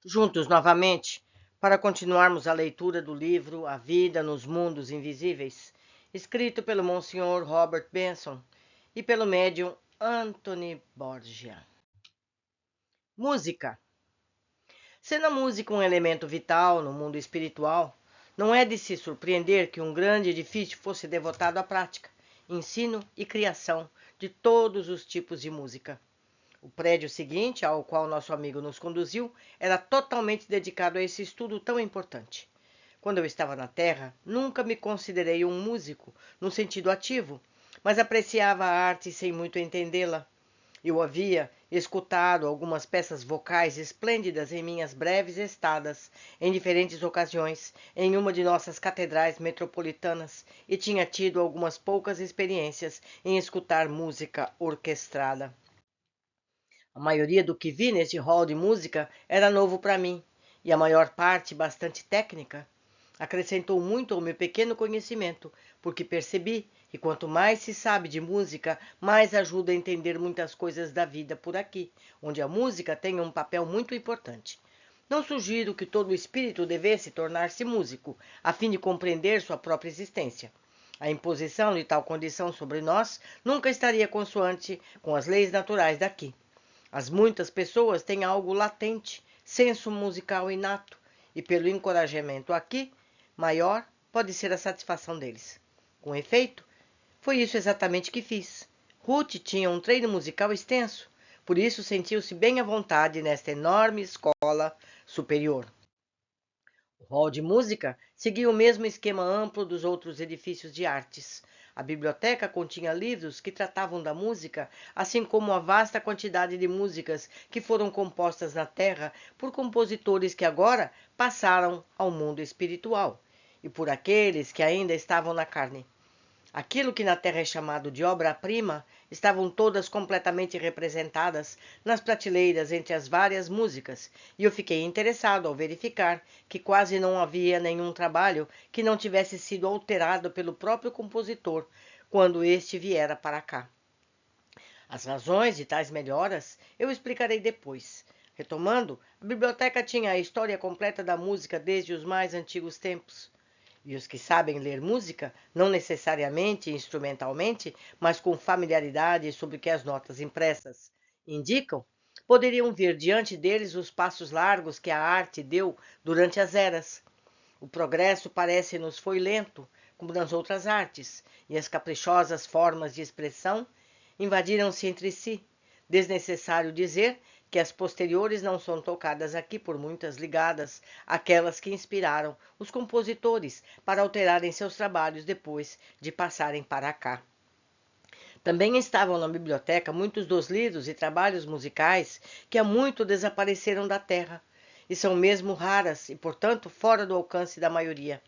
juntos novamente para continuarmos a leitura do livro A Vida nos Mundos Invisíveis, escrito pelo Monsenhor Robert Benson e pelo médium Anthony Borgia. Música. Sendo a música um elemento vital no mundo espiritual, não é de se surpreender que um grande edifício fosse devotado à prática, ensino e criação de todos os tipos de música. O prédio seguinte, ao qual nosso amigo nos conduziu, era totalmente dedicado a esse estudo tão importante. Quando eu estava na Terra, nunca me considerei um músico, no sentido ativo, mas apreciava a arte sem muito entendê-la. Eu havia escutado algumas peças vocais esplêndidas em minhas breves estadas, em diferentes ocasiões, em uma de nossas catedrais metropolitanas, e tinha tido algumas poucas experiências em escutar música orquestrada. A maioria do que vi neste hall de música era novo para mim, e a maior parte bastante técnica. Acrescentou muito ao meu pequeno conhecimento, porque percebi que quanto mais se sabe de música, mais ajuda a entender muitas coisas da vida por aqui, onde a música tem um papel muito importante. Não sugiro que todo espírito devesse tornar-se músico, a fim de compreender sua própria existência. A imposição de tal condição sobre nós nunca estaria consoante com as leis naturais daqui. As muitas pessoas têm algo latente, senso musical inato, e pelo encorajamento aqui, maior pode ser a satisfação deles. Com efeito, foi isso exatamente que fiz. Ruth tinha um treino musical extenso, por isso sentiu-se bem à vontade nesta enorme escola superior. O hall de música seguia o mesmo esquema amplo dos outros edifícios de artes. A biblioteca continha livros que tratavam da música, assim como a vasta quantidade de músicas que foram compostas na Terra por compositores que agora passaram ao mundo espiritual, e por aqueles que ainda estavam na carne. Aquilo que na Terra é chamado de obra-prima estavam todas completamente representadas nas prateleiras entre as várias músicas, e eu fiquei interessado ao verificar que quase não havia nenhum trabalho que não tivesse sido alterado pelo próprio compositor quando este viera para cá. As razões de tais melhoras eu explicarei depois. Retomando, a biblioteca tinha a história completa da música desde os mais antigos tempos. E os que sabem ler música, não necessariamente instrumentalmente, mas com familiaridade sobre o que as notas impressas indicam, poderiam ver diante deles os passos largos que a arte deu durante as eras. O progresso parece-nos foi lento, como nas outras artes, e as caprichosas formas de expressão invadiram-se entre si. Desnecessário dizer que as posteriores não são tocadas aqui por muitas ligadas àquelas que inspiraram os compositores para alterarem seus trabalhos depois de passarem para cá. Também estavam na biblioteca muitos dos livros e trabalhos musicais que há muito desapareceram da terra, e são mesmo raras e, portanto, fora do alcance da maioria.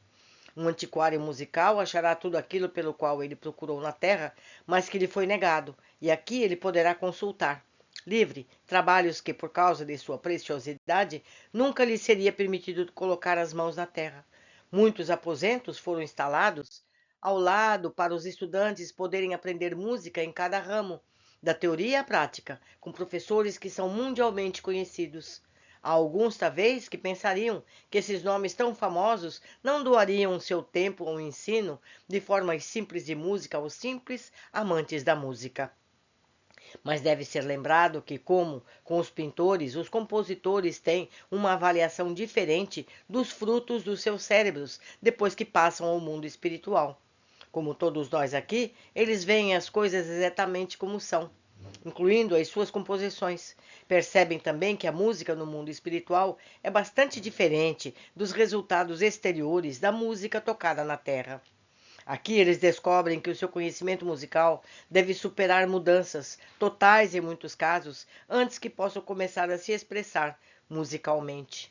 Um antiquário musical achará tudo aquilo pelo qual ele procurou na terra, mas que lhe foi negado, e aqui ele poderá consultar. Livre, trabalhos que, por causa de sua preciosidade, nunca lhe seria permitido colocar as mãos na terra. Muitos aposentos foram instalados ao lado para os estudantes poderem aprender música em cada ramo, da teoria à prática, com professores que são mundialmente conhecidos. Há alguns, talvez, que pensariam que esses nomes tão famosos não doariam seu tempo ao ensino de formas simples de música aos simples amantes da música. Mas deve ser lembrado que, como com os pintores, os compositores têm uma avaliação diferente dos frutos dos seus cérebros depois que passam ao mundo espiritual. Como todos nós aqui, eles veem as coisas exatamente como são, incluindo as suas composições. Percebem também que a música no mundo espiritual é bastante diferente dos resultados exteriores da música tocada na Terra. Aqui eles descobrem que o seu conhecimento musical deve superar mudanças totais em muitos casos antes que possam começar a se expressar musicalmente.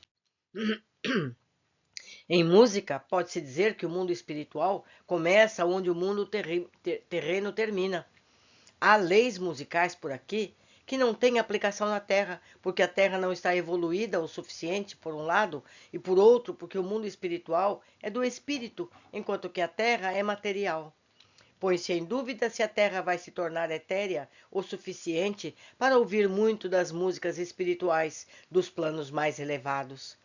Em música, pode-se dizer que o mundo espiritual começa onde o mundo terreno termina. Há leis musicais por aqui que não têm aplicação na Terra, porque a Terra não está evoluída o suficiente, por um lado, e por outro, porque o mundo espiritual é do espírito, enquanto que a Terra é material. Põe-se em dúvida se a Terra vai se tornar etérea o suficiente para ouvir muito das músicas espirituais dos planos mais elevados.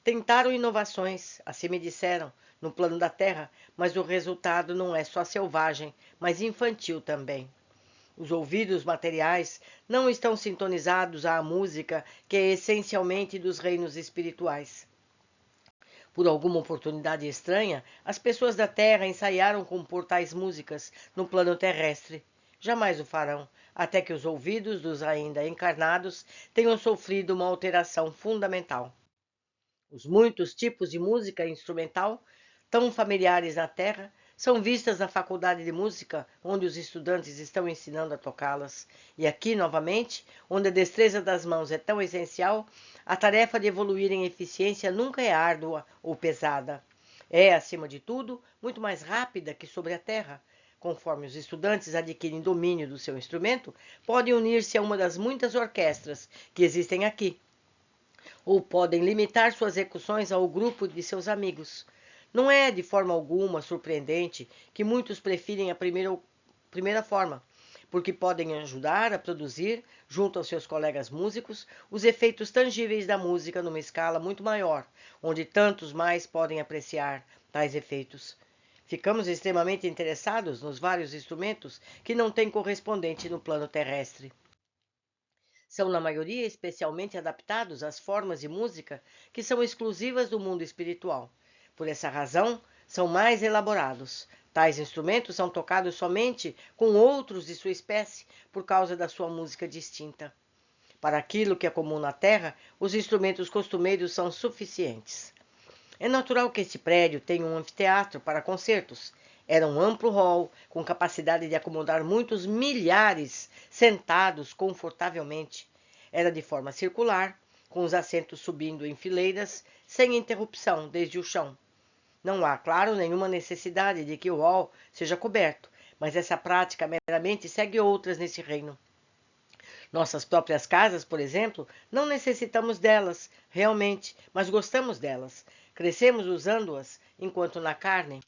Tentaram inovações, assim me disseram, no plano da Terra, mas o resultado não é só selvagem, mas infantil também. Os ouvidos materiais não estão sintonizados à música que é essencialmente dos reinos espirituais. Por alguma oportunidade estranha, as pessoas da Terra ensaiaram compor tais músicas no plano terrestre. Jamais o farão, até que os ouvidos dos ainda encarnados tenham sofrido uma alteração fundamental. Os muitos tipos de música instrumental, tão familiares na Terra, são vistas na faculdade de música, onde os estudantes estão ensinando a tocá-las. E aqui, novamente, onde a destreza das mãos é tão essencial, a tarefa de evoluir em eficiência nunca é árdua ou pesada. É, acima de tudo, muito mais rápida que sobre a Terra. Conforme os estudantes adquirem domínio do seu instrumento, podem unir-se a uma das muitas orquestras que existem aqui, ou podem limitar suas execuções ao grupo de seus amigos. Não é, de forma alguma, surpreendente que muitos preferem a primeira forma, porque podem ajudar a produzir, junto aos seus colegas músicos, os efeitos tangíveis da música numa escala muito maior, onde tantos mais podem apreciar tais efeitos. Ficamos extremamente interessados nos vários instrumentos que não têm correspondente no plano terrestre. São, na maioria, especialmente adaptados às formas de música que são exclusivas do mundo espiritual. Por essa razão, são mais elaborados. Tais instrumentos são tocados somente com outros de sua espécie, por causa da sua música distinta. Para aquilo que é comum na Terra, os instrumentos costumeiros são suficientes. É natural que este prédio tenha um anfiteatro para concertos. Era um amplo hall, com capacidade de acomodar muitos milhares sentados confortavelmente. Era de forma circular, com os assentos subindo em fileiras, sem interrupção, desde o chão. Não há, claro, nenhuma necessidade de que o hall seja coberto, mas essa prática meramente segue outras nesse reino. Nossas próprias casas, por exemplo, não necessitamos delas, realmente, mas gostamos delas. Crescemos usando-as, enquanto na carne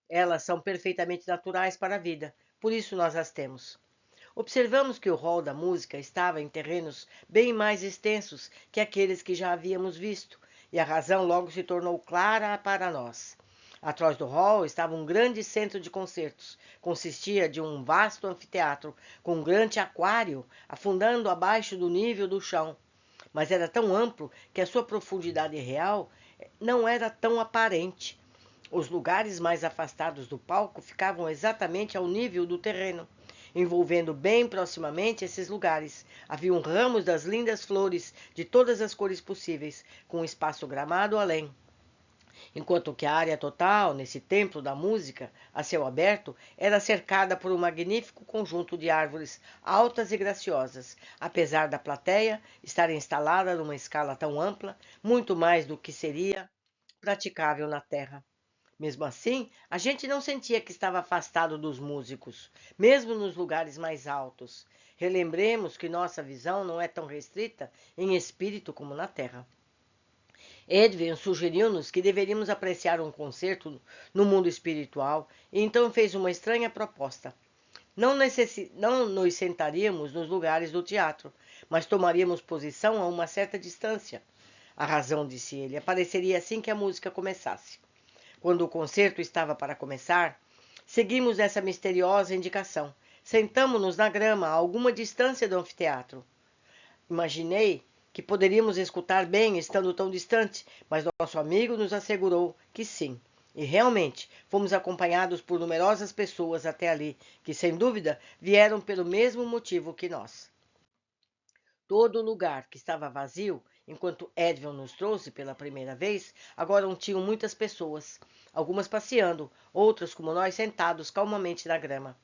elas são perfeitamente naturais para a vida, por isso nós as temos. Observamos que o rol da música estava em terrenos bem mais extensos que aqueles que já havíamos visto, e a razão logo se tornou clara para nós. Atrás do hall estava um grande centro de concertos. Consistia de um vasto anfiteatro com um grande aquário afundando abaixo do nível do chão. Mas era tão amplo que a sua profundidade real não era tão aparente. Os lugares mais afastados do palco ficavam exatamente ao nível do terreno. Envolvendo bem proximamente esses lugares, haviam ramos das lindas flores de todas as cores possíveis, com um espaço gramado além. Enquanto que a área total, nesse templo da música, a céu aberto, era cercada por um magnífico conjunto de árvores altas e graciosas, apesar da plateia estar instalada numa escala tão ampla, muito mais do que seria praticável na terra. Mesmo assim, a gente não sentia que estava afastado dos músicos, mesmo nos lugares mais altos. Relembremos que nossa visão não é tão restrita em espírito como na terra. Edwin sugeriu-nos que deveríamos apreciar um concerto no mundo espiritual e então fez uma estranha proposta. Não nos sentaríamos nos lugares do teatro, mas tomaríamos posição a uma certa distância. A razão, disse ele, apareceria assim que a música começasse. Quando o concerto estava para começar, seguimos essa misteriosa indicação. Sentamo-nos na grama a alguma distância do anfiteatro. Imaginei que poderíamos escutar bem estando tão distante, mas nosso amigo nos assegurou que sim. E realmente, fomos acompanhados por numerosas pessoas até ali, que sem dúvida vieram pelo mesmo motivo que nós. Todo o lugar que estava vazio, enquanto Edvin nos trouxe pela primeira vez, agora tinham muitas pessoas, algumas passeando, outras como nós sentados calmamente na grama.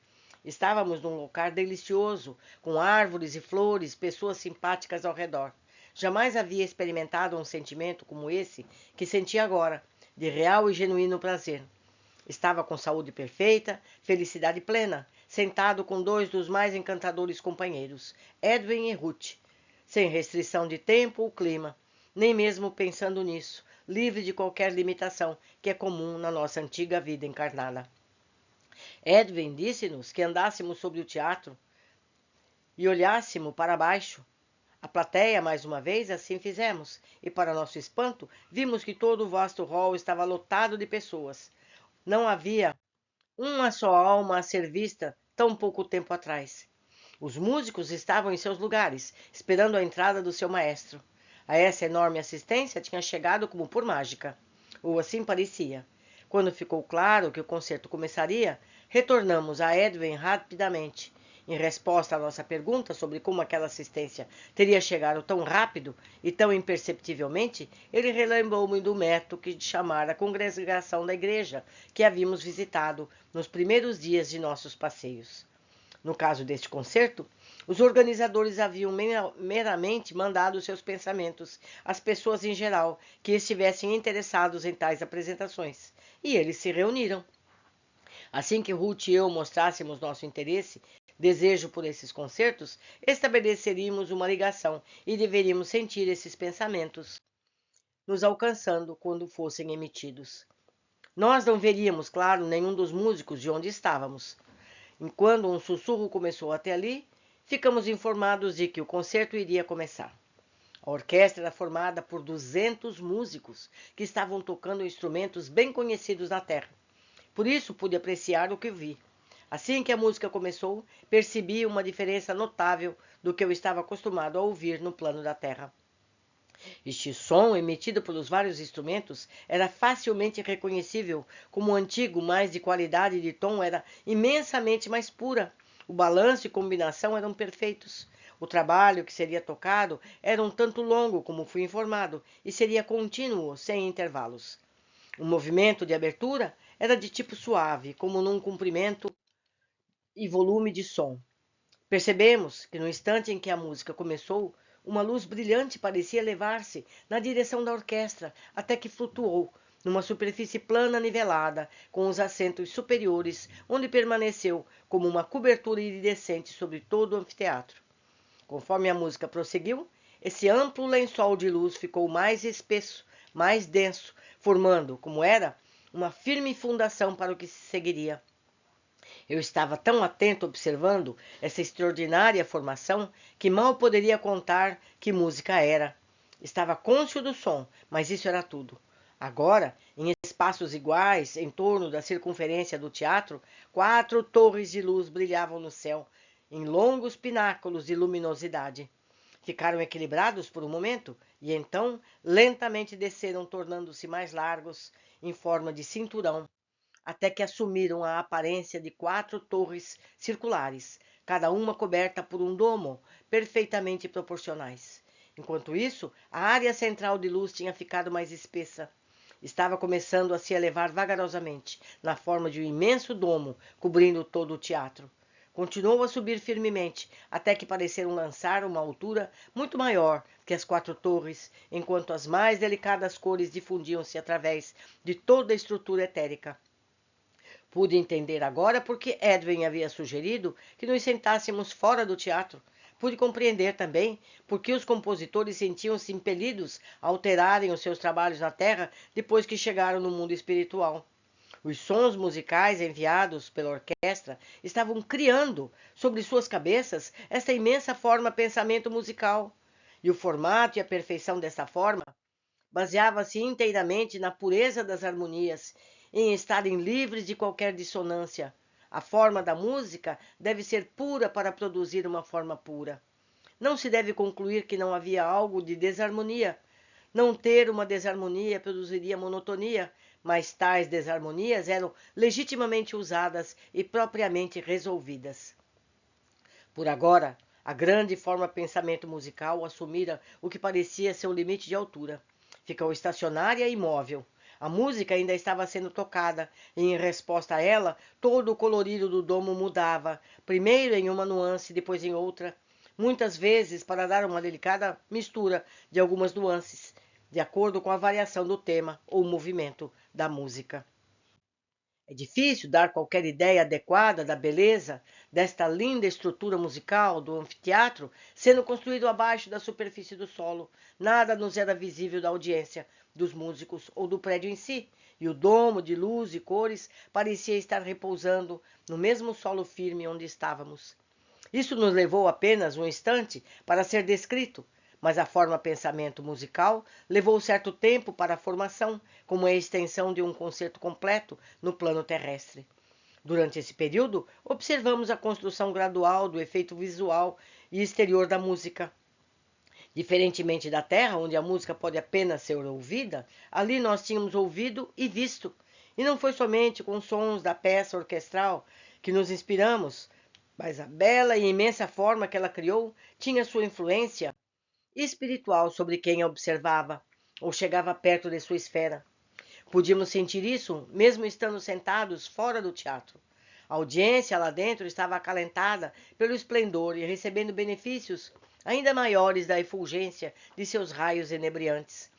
Estávamos num lugar delicioso, com árvores e flores, pessoas simpáticas ao redor. Jamais havia experimentado um sentimento como esse que senti agora, de real e genuíno prazer. Estava com saúde perfeita, felicidade plena, sentado com dois dos mais encantadores companheiros, Edwin e Ruth, sem restrição de tempo ou clima, nem mesmo pensando nisso, livre de qualquer limitação que é comum na nossa antiga vida encarnada. Edwin disse-nos que andássemos sobre o teatro e olhássemos para baixo. A plateia, mais uma vez, assim fizemos, e para nosso espanto, vimos que todo o vasto hall estava lotado de pessoas. Não havia uma só alma a ser vista tão pouco tempo atrás. Os músicos estavam em seus lugares, esperando a entrada do seu maestro. A essa enorme assistência tinha chegado como por mágica, ou assim parecia. Quando ficou claro que o concerto começaria, retornamos a Edwin rapidamente. Em resposta à nossa pergunta sobre como aquela assistência teria chegado tão rápido e tão imperceptivelmente, ele relembrou-me do método que chamara a congregação da igreja que havíamos visitado nos primeiros dias de nossos passeios. No caso deste concerto, os organizadores haviam meramente mandado seus pensamentos às pessoas em geral que estivessem interessados em tais apresentações, e eles se reuniram. Assim que Ruth e eu mostrássemos nosso interesse, desejo por esses concertos, estabeleceríamos uma ligação e deveríamos sentir esses pensamentos nos alcançando quando fossem emitidos. Nós não veríamos, claro, nenhum dos músicos de onde estávamos. Quando um sussurro começou até ali, ficamos informados de que o concerto iria começar. A orquestra era formada por 200 músicos que estavam tocando instrumentos bem conhecidos na terra. Por isso pude apreciar o que vi. Assim que a música começou, percebi uma diferença notável do que eu estava acostumado a ouvir no plano da terra. Este som, emitido pelos vários instrumentos, era facilmente reconhecível como o antigo, mas de qualidade de tom era imensamente mais pura. O balanço e combinação eram perfeitos. O trabalho que seria tocado era um tanto longo, como fui informado, e seria contínuo, sem intervalos. O movimento de abertura era de tipo suave, como num comprimento e volume de som. Percebemos que no instante em que a música começou, uma luz brilhante parecia elevar-se na direção da orquestra, até que flutuou numa superfície plana nivelada, com os assentos superiores, onde permaneceu como uma cobertura iridescente sobre todo o anfiteatro. Conforme a música prosseguiu, esse amplo lençol de luz ficou mais espesso, mais denso, formando, como era, uma firme fundação para o que se seguiria. Eu estava tão atento observando essa extraordinária formação que mal poderia contar que música era. Estava cônscio do som, mas isso era tudo. Agora, em espaços iguais, em torno da circunferência do teatro, 4 torres de luz brilhavam no céu, em longos pináculos de luminosidade. Ficaram equilibrados por um momento e então lentamente desceram, tornando-se mais largos, em forma de cinturão, até que assumiram a aparência de 4 torres circulares, cada uma coberta por um domo, perfeitamente proporcionais. Enquanto isso, a área central de luz tinha ficado mais espessa. Estava começando a se elevar vagarosamente, na forma de um imenso domo, cobrindo todo o teatro. Continuou a subir firmemente, até que pareceram lançar uma altura muito maior que as 4 torres, enquanto as mais delicadas cores difundiam-se através de toda a estrutura etérica. Pude entender agora por que Edwin havia sugerido que nos sentássemos fora do teatro. Pude compreender também por que os compositores sentiam-se impelidos a alterarem os seus trabalhos na Terra depois que chegaram no mundo espiritual. Os sons musicais enviados pela orquestra estavam criando sobre suas cabeças esta imensa forma pensamento musical. E o formato e a perfeição dessa forma baseava-se inteiramente na pureza das harmonias, em estarem livres de qualquer dissonância. A forma da música deve ser pura para produzir uma forma pura. Não se deve concluir que não havia algo de desarmonia. Não ter uma desarmonia produziria monotonia, mas tais desarmonias eram legitimamente usadas e propriamente resolvidas. Por agora, a grande forma pensamento musical assumira o que parecia seu limite de altura. Ficou estacionária e imóvel. A música ainda estava sendo tocada, e em resposta a ela, todo o colorido do domo mudava, primeiro em uma nuance, depois em outra, muitas vezes para dar uma delicada mistura de algumas nuances, de acordo com a variação do tema ou movimento da música. É difícil dar qualquer ideia adequada da beleza desta linda estrutura musical do anfiteatro, sendo construído abaixo da superfície do solo. Nada nos era visível da audiência, dos músicos ou do prédio em si, e o domo de luz e cores parecia estar repousando no mesmo solo firme onde estávamos. Isso nos levou apenas um instante para ser descrito, mas a forma pensamento musical levou certo tempo para a formação, como a extensão de um concerto completo no plano terrestre. Durante esse período, observamos a construção gradual do efeito visual e exterior da música. Diferentemente da Terra, onde a música pode apenas ser ouvida, ali nós tínhamos ouvido e visto. E não foi somente com os sons da peça orquestral que nos inspiramos, mas a bela e imensa forma que ela criou tinha sua influência espiritual sobre quem a observava ou chegava perto de sua esfera. Podíamos sentir isso mesmo estando sentados fora do teatro. A audiência lá dentro estava acalentada pelo esplendor e recebendo benefícios ainda maiores da efulgência de seus raios inebriantes.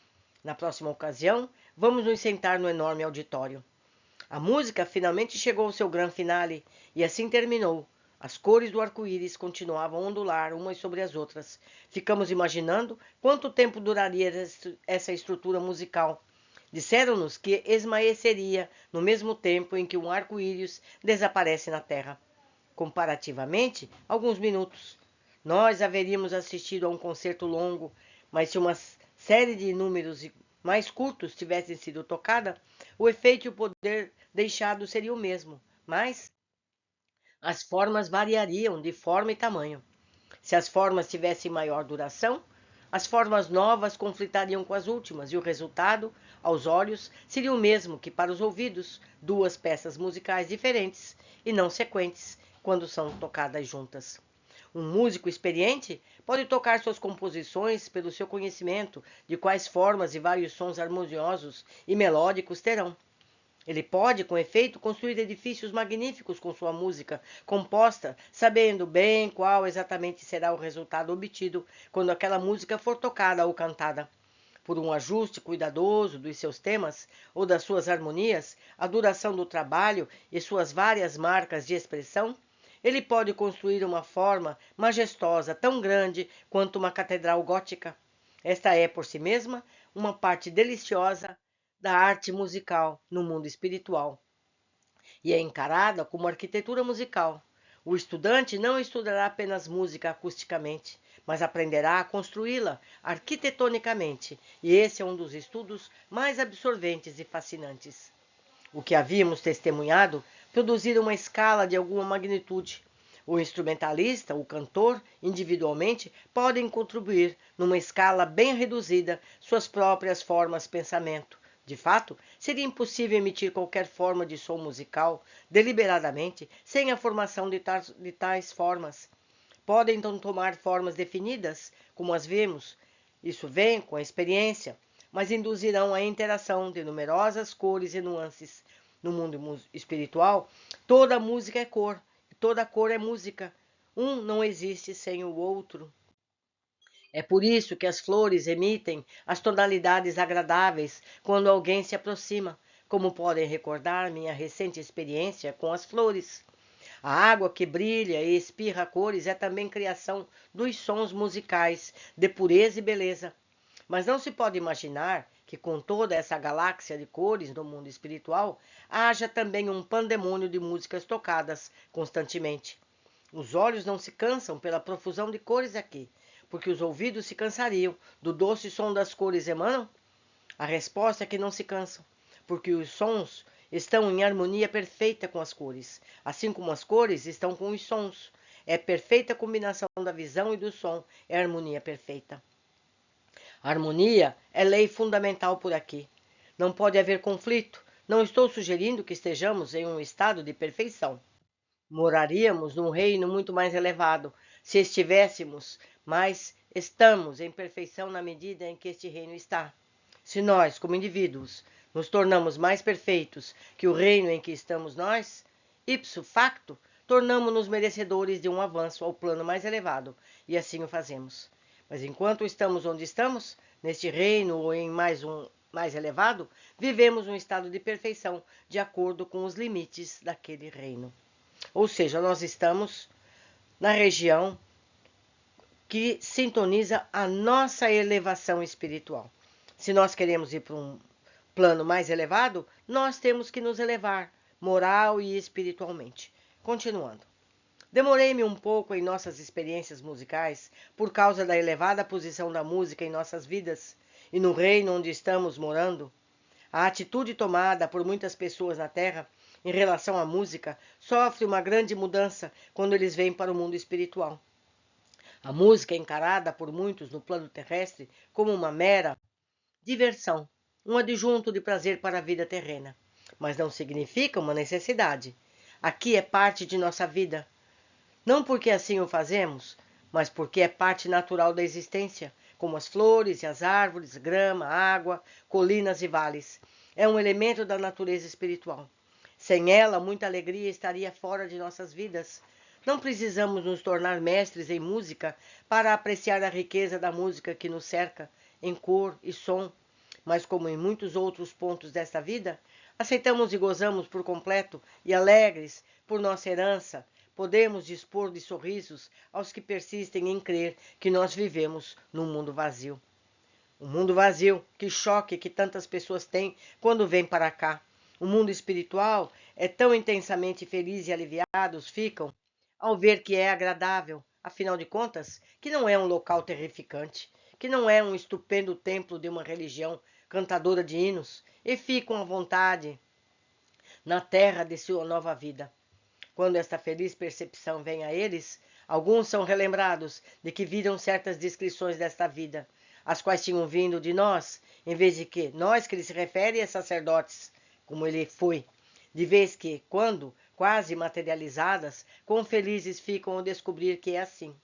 Na próxima ocasião, vamos nos sentar no enorme auditório. A música finalmente chegou ao seu grande finale e assim terminou. As cores do arco-íris continuavam a ondular umas sobre as outras. Ficamos imaginando quanto tempo duraria essa estrutura musical. Disseram-nos que esmaeceria no mesmo tempo em que um arco-íris desaparece na Terra. Comparativamente, alguns minutos. Nós haveríamos assistido a um concerto longo, mas se uma série de números mais curtos tivessem sido tocada, o efeito e o poder deixado seria o mesmo, mas as formas variariam de forma e tamanho. Se as formas tivessem maior duração, as formas novas conflitariam com as últimas, e o resultado, aos olhos, seria o mesmo que para os ouvidos, duas peças musicais diferentes e não sequentes, quando são tocadas juntas. Um músico experiente pode tocar suas composições pelo seu conhecimento de quais formas e vários sons harmoniosos e melódicos terão. Ele pode, com efeito, construir edifícios magníficos com sua música composta, sabendo bem qual exatamente será o resultado obtido quando aquela música for tocada ou cantada. Por um ajuste cuidadoso dos seus temas ou das suas harmonias, a duração do trabalho e suas várias marcas de expressão, ele pode construir uma forma majestosa tão grande quanto uma catedral gótica. Esta é, por si mesma, uma parte deliciosa da arte musical no mundo espiritual e é encarada como arquitetura musical. O estudante não estudará apenas música acusticamente, mas aprenderá a construí-la arquitetonicamente, e esse é um dos estudos mais absorventes e fascinantes. O que havíamos testemunhado produzira uma escala de alguma magnitude. O instrumentalista, o cantor, individualmente, podem contribuir, numa escala bem reduzida, suas próprias formas de pensamento. De fato, seria impossível emitir qualquer forma de som musical deliberadamente sem a formação de tais formas. Podem então tomar formas definidas, como as vemos. Isso vem com a experiência, mas induzirão a interação de numerosas cores e nuances. No mundo espiritual, toda música é cor, e toda cor é música. Um não existe sem o outro. É por isso que as flores emitem as tonalidades agradáveis quando alguém se aproxima, como podem recordar minha recente experiência com as flores. A água que brilha e espirra cores é também criação dos sons musicais de pureza e beleza. Mas não se pode imaginar que com toda essa galáxia de cores no mundo espiritual, haja também um pandemônio de músicas tocadas constantemente. Os olhos não se cansam pela profusão de cores aqui, porque os ouvidos se cansariam do doce som das cores emanam? A resposta é que não se cansam, porque os sons estão em harmonia perfeita com as cores, assim como as cores estão com os sons. É perfeita combinação da visão e do som, é harmonia perfeita. A harmonia é lei fundamental por aqui. Não pode haver conflito. Não estou sugerindo que estejamos em um estado de perfeição. Moraríamos num reino muito mais elevado se estivéssemos, mas estamos em perfeição na medida em que este reino está. Se nós, como indivíduos, nos tornamos mais perfeitos que o reino em que estamos nós, ipso facto, tornamo-nos merecedores de um avanço ao plano mais elevado, e assim o fazemos. Mas enquanto estamos onde estamos, neste reino ou em mais um mais elevado, vivemos um estado de perfeição, de acordo com os limites daquele reino. Ou seja, nós estamos na região que sintoniza a nossa elevação espiritual. Se nós queremos ir para um plano mais elevado, nós temos que nos elevar, moral e espiritualmente. Continuando. Demorei-me um pouco em nossas experiências musicais por causa da elevada posição da música em nossas vidas e no reino onde estamos morando. A atitude tomada por muitas pessoas na Terra em relação à música sofre uma grande mudança quando eles vêm para o mundo espiritual. A música é encarada por muitos no plano terrestre como uma mera diversão, um adjunto de prazer para a vida terrena, mas não significa uma necessidade. Aqui é parte de nossa vida, não porque assim o fazemos, mas porque é parte natural da existência, como as flores e as árvores, grama, água, colinas e vales. É um elemento da natureza espiritual. Sem ela, muita alegria estaria fora de nossas vidas. Não precisamos nos tornar mestres em música para apreciar a riqueza da música que nos cerca, em cor e som. Mas, como em muitos outros pontos desta vida, aceitamos e gozamos por completo e alegres por nossa herança, podemos dispor de sorrisos aos que persistem em crer que nós vivemos num mundo vazio. Um mundo vazio, que choque que tantas pessoas têm quando vêm para cá. O mundo espiritual é tão intensamente feliz e aliviados ficam ao ver que é agradável, afinal de contas, que não é um local terrificante, que não é um estupendo templo de uma religião cantadora de hinos, e ficam à vontade na terra de sua nova vida. Quando esta feliz percepção vem a eles, alguns são relembrados de que viram certas descrições desta vida, as quais tinham vindo de nós, em vez de que nós que ele se refere a sacerdotes, como ele foi, de vez que, quando quase materializadas, quão felizes ficam ao descobrir que é assim,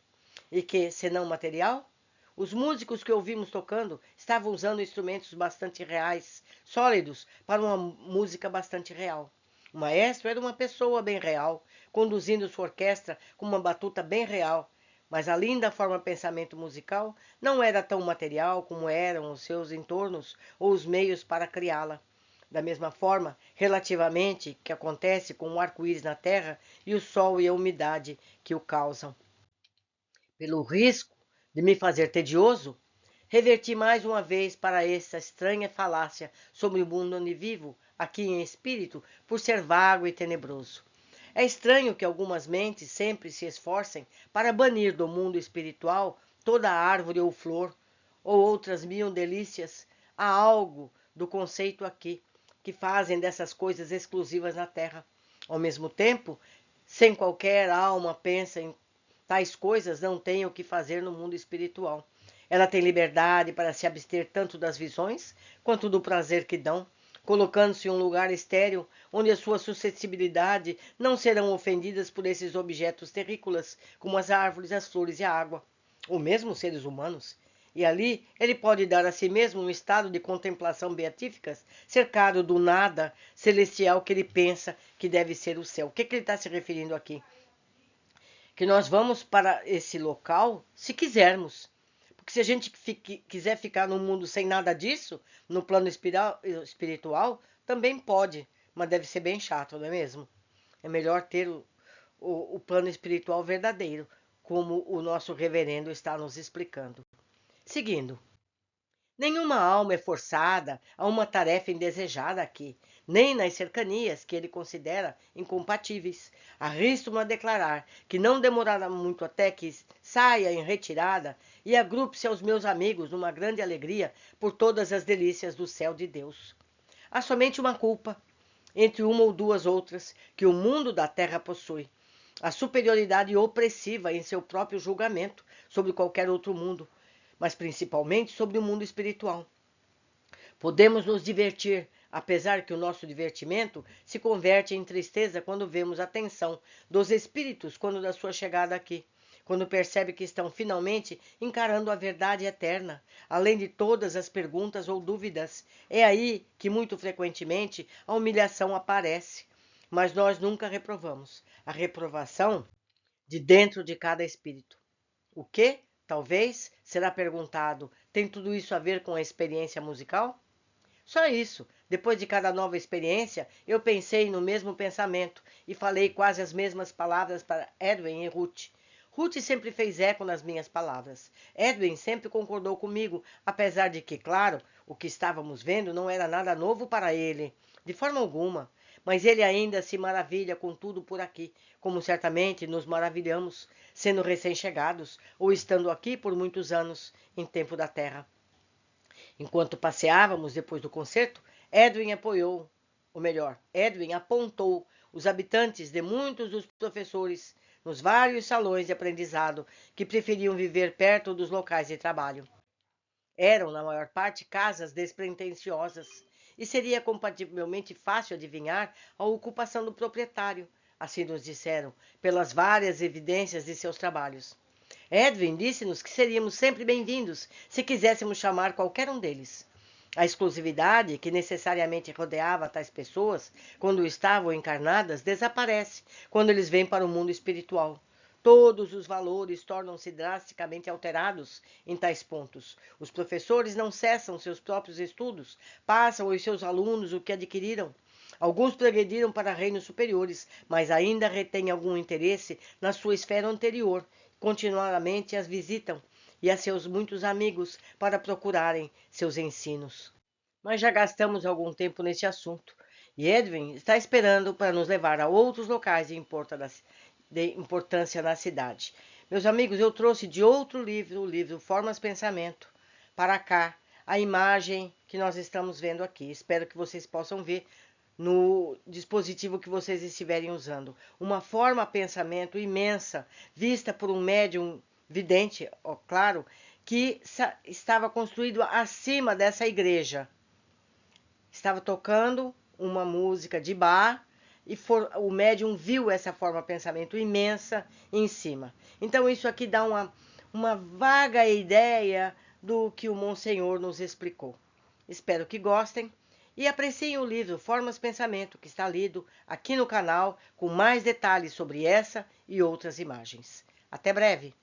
e que, se não material, os músicos que ouvimos tocando estavam usando instrumentos bastante reais, sólidos, para uma música bastante real. O maestro era uma pessoa bem real, conduzindo sua orquestra com uma batuta bem real, mas a linda forma pensamento musical não era tão material como eram os seus entornos ou os meios para criá-la. Da mesma forma, relativamente, que acontece com o arco-íris na Terra e o sol e a umidade que o causam. Pelo risco de me fazer tedioso, reverti mais uma vez para essa estranha falácia sobre o mundo onde vivo, aqui em espírito, por ser vago e tenebroso. É estranho que algumas mentes sempre se esforcem para banir do mundo espiritual toda árvore ou flor, ou outras mil delícias. Há algo do conceito aqui, que fazem dessas coisas exclusivas na Terra. Ao mesmo tempo, sem qualquer alma pensa em tais coisas não têm o que fazer no mundo espiritual. Ela tem liberdade para se abster tanto das visões quanto do prazer que dão, colocando-se em um lugar estéril onde a sua suscetibilidade não serão ofendidas por esses objetos terrícolas, como as árvores, as flores e a água, ou mesmo os seres humanos. E ali ele pode dar a si mesmo um estado de contemplação beatífica, cercado do nada celestial que ele pensa que deve ser o céu. O que ele está se referindo aqui? Que nós vamos para esse local se quisermos. Porque se a gente quiser ficar no mundo sem nada disso, no plano espiritual, também pode, mas deve ser bem chato, não é mesmo? É melhor ter o plano espiritual verdadeiro, como o nosso reverendo está nos explicando. Seguindo. Nenhuma alma é forçada a uma tarefa indesejada aqui, nem nas cercanias que ele considera incompatíveis. Arrisco-me a declarar que não demorará muito até que saia em retirada e agrupe-se aos meus amigos numa grande alegria por todas as delícias do céu de Deus. Há somente uma culpa, entre uma ou duas outras, que o mundo da terra possui. A superioridade opressiva em seu próprio julgamento sobre qualquer outro mundo, mas principalmente sobre o mundo espiritual. Podemos nos divertir, apesar que o nosso divertimento se converte em tristeza quando vemos a tensão dos espíritos quando da sua chegada aqui, quando percebe que estão finalmente encarando a verdade eterna, além de todas as perguntas ou dúvidas. É aí que muito frequentemente a humilhação aparece, mas nós nunca reprovamos. A reprovação de dentro de cada espírito. O que, talvez, será perguntado, tem tudo isso a ver com a experiência musical? Só isso. Depois de cada nova experiência, eu pensei no mesmo pensamento e falei quase as mesmas palavras para Edwin e Ruth. Ruth sempre fez eco nas minhas palavras. Edwin sempre concordou comigo, apesar de que, claro, o que estávamos vendo não era nada novo para ele, de forma alguma. Mas ele ainda se maravilha com tudo por aqui, como certamente nos maravilhamos, sendo recém-chegados ou estando aqui por muitos anos, em tempo da terra. Enquanto passeávamos depois do concerto, Edwin apontou os habitantes de muitos dos professores nos vários salões de aprendizado que preferiam viver perto dos locais de trabalho. Eram, na maior parte, casas despretensiosas, e seria compativelmente fácil adivinhar a ocupação do proprietário, assim nos disseram, pelas várias evidências de seus trabalhos. Edwin disse-nos que seríamos sempre bem-vindos se quiséssemos chamar qualquer um deles. A exclusividade que necessariamente rodeava tais pessoas quando estavam encarnadas desaparece quando eles vêm para o mundo espiritual. Todos os valores tornam-se drasticamente alterados em tais pontos. Os professores não cessam seus próprios estudos, passam aos seus alunos o que adquiriram. Alguns progrediram para reinos superiores, mas ainda retêm algum interesse na sua esfera anterior. Continuamente as visitam e a seus muitos amigos para procurarem seus ensinos. Mas já gastamos algum tempo nesse assunto e Edwin está esperando para nos levar a outros locais de importância na cidade. Meus amigos, eu trouxe de outro livro, o livro Formas Pensamento, para cá, a imagem que nós estamos vendo aqui. Espero que vocês possam ver no dispositivo que vocês estiverem usando. Uma forma pensamento imensa, vista por um médium vidente, ó, claro, que estava construído acima dessa igreja. Estava tocando uma música de bar e o médium viu essa forma pensamento imensa em cima. Então isso aqui dá uma vaga ideia do que o Monsenhor nos explicou. Espero que gostem e apreciem o livro Formas Pensamento, que está lido aqui no canal com mais detalhes sobre essa e outras imagens. Até breve!